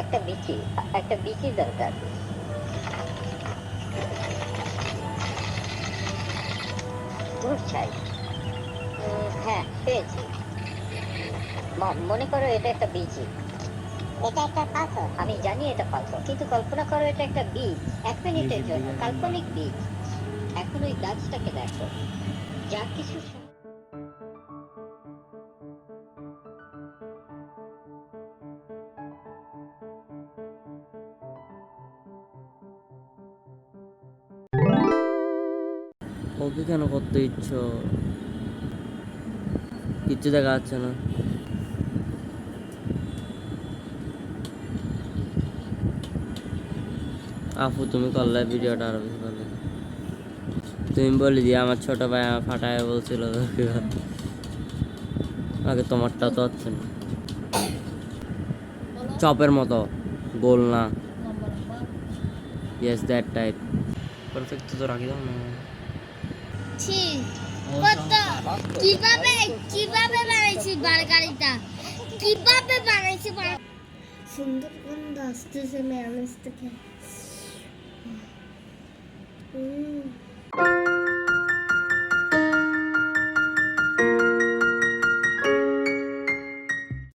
একটা বিচি দরকার। বুঝছাই? হ্যাঁ, পেয়েছি। মনে করো এটা একটা বিচি। এটা একটা পাথর। আমি জানি এটা পাথর, কিন্তু কল্পনা করো এটা একটা বীজ। 1 মিনিটের জন্য কাল্পনিক বীজ। এখন ওই গাছটাকে দেখো, যা কিছু ওকে কেন করতে ইচ্ছ? কিচ্ছু দেখা যাচ্ছে না। আপু তুমি করলে ভিডিওটা আরো বেশি ভালো। তুমি বলে দিয়ে আমার ছোট ভাই আমার ফাটায় বলছিল আগে তোমারটা তো হচ্ছে না, চপের মতো গোল না। Yes that type. পারফেক্ট তো রাখি দাও না। কত কিভাবে কিভাবে বানাইছি বার্গারটা, কিভাবে বানাইছি সুন্দর গন্ধ আসতেছে মেয়নিজ থেকে।